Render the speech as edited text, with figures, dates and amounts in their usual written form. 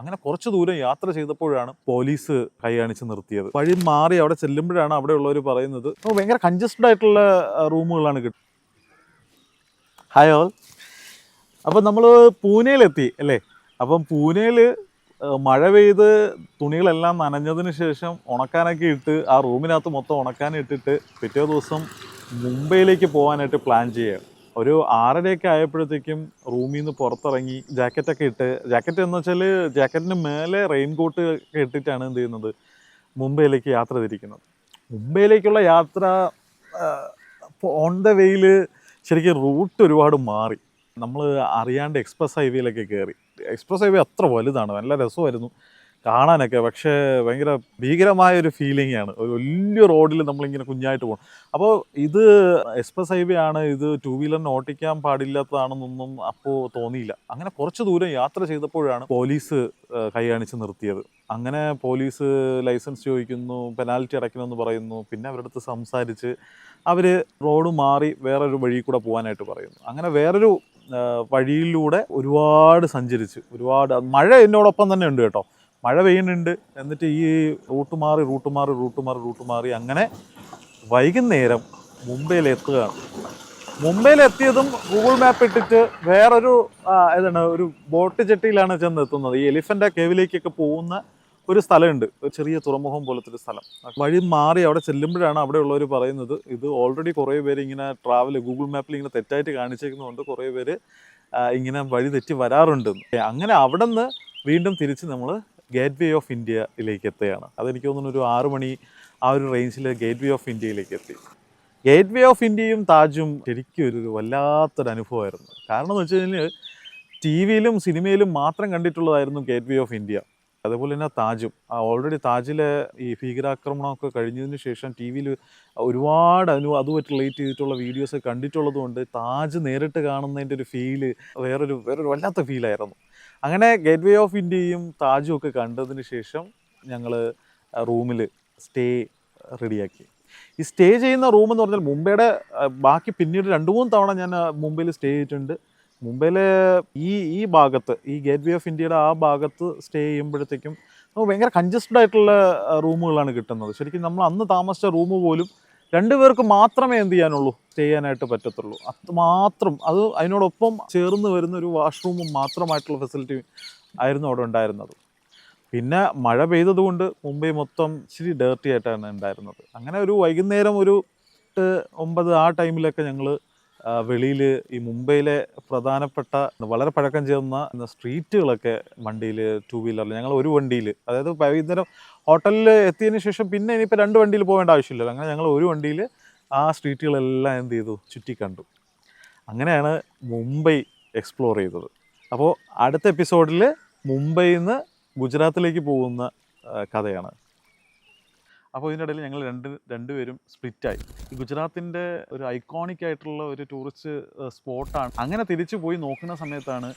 അങ്ങനെ കുറച്ച് ദൂരം യാത്ര ചെയ്തപ്പോഴാണ് പോലീസ് കൈ കാണിച്ച് നിർത്തിയത്. വഴി മാറി അവിടെ ചെല്ലുമ്പോഴാണ് അവിടെയുള്ളവർ പറയുന്നത് ഭയങ്കര കൺജസ്റ്റഡ് ആയിട്ടുള്ള റൂമുകളാണ് കിട്ടുന്നത്. Hi all. അപ്പം നമ്മൾ പൂനെയിലെത്തി അല്ലേ. അപ്പം പൂനെയിൽ മഴ പെയ്ത് തുണികളെല്ലാം നനഞ്ഞതിന് ശേഷം ഉണക്കാനൊക്കെ ഇട്ട് ആ റൂമിനകത്ത് മൊത്തം ഉണക്കാനിട്ടിട്ട് പിറ്റേ ദിവസം മുംബൈയിലേക്ക് പോകാനായിട്ട് പ്ലാൻ ചെയ്യുകയാണ്. ഒരു 6:30 ആയപ്പോഴത്തേക്കും റൂമിൽ നിന്ന് പുറത്തിറങ്ങി ജാക്കറ്റൊക്കെ ഇട്ട്, ജാക്കറ്റ് എന്ന് വെച്ചാൽ ജാക്കറ്റിന് മേലെ റെയിൻകോട്ട് ഒക്കെ ഇട്ടിട്ടാണ് എന്ത് ചെയ്യുന്നത്, മുംബൈയിലേക്ക് യാത്ര തിരിക്കുന്നത്. മുംബൈയിലേക്കുള്ള യാത്ര ഓൺ ദ വേയിൽ ശരിക്കും റൂട്ട് ഒരുപാട് മാറി. നമ്മൾ അറിയാണ്ട് എക്സ്പ്രസ് ഹൈവേയിലൊക്കെ കയറി. എക്സ്പ്രസ് ഹൈവേ അത്ര വലുതാണ്, നല്ല രസമായിരുന്നു കാണാനൊക്കെ. പക്ഷേ ഭയങ്കര ഭീകരമായൊരു ഫീലിംഗ് ആണ്. ഒരു വലിയ റോഡിൽ നമ്മളിങ്ങനെ കുഞ്ഞായിട്ട് പോകണം. അപ്പോൾ ഇത് എക്സ്പ്രസ് ഹൈവേ ആണ്, ഇത് ടൂ വീലറിന് ഓട്ടിക്കാൻ പാടില്ലാത്തതാണെന്നൊന്നും അപ്പോൾ തോന്നിയില്ല. അങ്ങനെ കുറച്ച് ദൂരം യാത്ര ചെയ്തപ്പോഴാണ് പോലീസ് കൈ കാണിച്ച് നിർത്തിയത്. അങ്ങനെ പോലീസ് ലൈസൻസ് ചോദിക്കുന്നു, പെനാൽറ്റി അടയ്ക്കണമെന്ന് പറയുന്നു. പിന്നെ അവരുടെ അടുത്ത് സംസാരിച്ച് അവർ റോഡ് മാറി വേറൊരു വഴി കൂടെ പോകാനായിട്ട് പറയുന്നു. അങ്ങനെ വേറൊരു വഴിയിലൂടെ ഒരുപാട് സഞ്ചരിച്ച്, ഒരുപാട് മഴ എന്നോടൊപ്പം തന്നെ ഉണ്ട് കേട്ടോ. മഴ പെയ്യുന്നുണ്ട്. എന്നിട്ട് ഈ റൂട്ട് മാറി അങ്ങനെ വൈകുന്നേരം മുംബൈയിലെത്തുകയാണ്. മുംബൈയിലെത്തിയതും ഗൂഗിൾ മാപ്പ് ഇട്ടിട്ട് വേറൊരു ഒരു ബോട്ട് ജെട്ടിയിലാണ് ചെന്നെത്തുന്നത്. ഈ എലിഫൻ്റ് കേവിലേക്കൊക്കെ പോകുന്ന ഒരു സ്ഥലമുണ്ട്, ഒരു ചെറിയ തുറമുഖം പോലത്തെ ഒരു സ്ഥലം. വഴി മാറി അവിടെ ചെല്ലുമ്പോഴാണ് അവിടെയുള്ളവർ പറയുന്നത് ഇത് ഓൾറെഡി കുറേ പേര് ഇങ്ങനെ ഗൂഗിൾ മാപ്പിൽ ഇങ്ങനെ തെറ്റായിട്ട് കാണിച്ചേക്കുന്നതുകൊണ്ട് കുറേ പേര് ഇങ്ങനെ വഴി തെറ്റി വരാറുണ്ടെന്ന്. അങ്ങനെ അവിടെ നിന്ന് വീണ്ടും തിരിച്ച് നമ്മൾ ഗേറ്റ് വേ ഓഫ് ഇന്ത്യയിലേക്ക് എത്തുകയാണ്. അതെനിക്ക് തോന്നുന്നു ഒരു 6 മണി ആ ഒരു റേഞ്ചിൽ ഗേറ്റ് വേ ഓഫ് ഇന്ത്യയിലേക്ക് എത്തി. ഗേറ്റ് വേ ഓഫ് ഇന്ത്യയും താജും ശരിക്കും ഒരു വല്ലാത്തൊരു അനുഭവമായിരുന്നു. കാരണം എന്ന് വെച്ച് കഴിഞ്ഞാൽ ടി വിയിലും സിനിമയിലും മാത്രം കണ്ടിട്ടുള്ളതായിരുന്നു ഗേറ്റ് വേ ഓഫ് ഇന്ത്യ. അതേപോലെ തന്നെ താജും ഓൾറെഡി താജിലെ ഈ ഭീകരാക്രമണമൊക്കെ കഴിഞ്ഞതിന് ശേഷം ടി വിയിൽ ഒരുപാട് അതുമായിട്ട് റിലേറ്റ് ചെയ്തിട്ടുള്ള വീഡിയോസ് കണ്ടിട്ടുള്ളത് കൊണ്ട് താജ് നേരിട്ട് കാണുന്നതിൻ്റെ ഒരു ഫീല് വേറൊരു വല്ലാത്ത ഫീലായിരുന്നു. അങ്ങനെ ഗേറ്റ് വേ ഓഫ് ഇന്ത്യയും താജും ഒക്കെ കണ്ടതിന് ശേഷം ഞങ്ങൾ റൂമിൽ സ്റ്റേ റെഡിയാക്കി. ഈ സ്റ്റേ ചെയ്യുന്ന റൂം എന്ന് പറഞ്ഞാൽ മുംബൈയുടെ ബാക്കി പിന്നീട് 2-3 തവണ ഞാൻ മുംബൈയിൽ സ്റ്റേ ചെയ്തിട്ടുണ്ട്. മുംബൈയിലെ ഈ ഭാഗത്ത്, ഈ ഗേറ്റ് വേ ഓഫ് ഇന്ത്യയുടെ ആ ഭാഗത്ത് സ്റ്റേ ചെയ്യുമ്പോഴത്തേക്കും നമുക്ക് ഭയങ്കര കൺജസ്റ്റഡ് ആയിട്ടുള്ള റൂമുകളാണ് കിട്ടുന്നത്. ശരിക്കും നമ്മൾ അന്ന് താമസിച്ച റൂം പോലും 2 പേർക്ക് മാത്രമേ എന്ത് ചെയ്യാനുള്ളൂ, സ്റ്റേ ചെയ്യാനായിട്ട് പറ്റത്തുള്ളൂ. അതുമാത്രം അതിനോടൊപ്പം ചേർന്ന് വരുന്ന ഒരു വാഷ്റൂമും മാത്രമായിട്ടുള്ള ഫെസിലിറ്റി ആയിരുന്നു അവിടെ ഉണ്ടായിരുന്നത്. പിന്നെ മഴ പെയ്തതുകൊണ്ട് മുംബൈ മൊത്തം ഇച്ചിരി ഡേർട്ടി ആയിട്ടാണ് ഉണ്ടായിരുന്നത്. അങ്ങനെ ഒരു വൈകുന്നേരം ഒരു 8-9 ആ ടൈമിലൊക്കെ ഞങ്ങൾ വെളിയിൽ ഈ മുംബൈയിലെ പ്രധാനപ്പെട്ട വളരെ പഴക്കം ചേർന്ന സ്ട്രീറ്റുകളൊക്കെ വണ്ടിയിൽ, 2 വീലറിൽ, ഞങ്ങൾ ഒരു വണ്ടിയിൽ, അതായത് വൈകുന്നേരം ഹോട്ടലിൽ എത്തിയതിന് ശേഷം പിന്നെ ഇനിയിപ്പോൾ 2 വണ്ടിയിൽ പോകേണ്ട ആവശ്യമില്ലല്ലോ. അങ്ങനെ ഞങ്ങൾ ഒരു വണ്ടിയിൽ ആ സ്ട്രീറ്റുകളെല്ലാം എന്ത് ചെയ്തു, ചുറ്റിക്കണ്ടു. അങ്ങനെയാണ് മുംബൈ എക്സ്പ്ലോർ ചെയ്തത്. അപ്പോൾ അടുത്ത എപ്പിസോഡിൽ മുംബൈയിൽ നിന്ന് ഗുജറാത്തിലേക്ക് പോകുന്ന കഥയാണ്. അപ്പോൾ ഇതിനിടയിൽ ഞങ്ങൾ രണ്ടുപേരും സ്പ്ലിറ്റായി. ഈ ഗുജറാത്തിൻ്റെ ഒരു ഐക്കോണിക് ആയിട്ടുള്ള ഒരു ടൂറിസ്റ്റ് സ്പോട്ടാണ്. അങ്ങനെ തിരിച്ചു പോയി നോക്കുന്ന സമയത്താണ്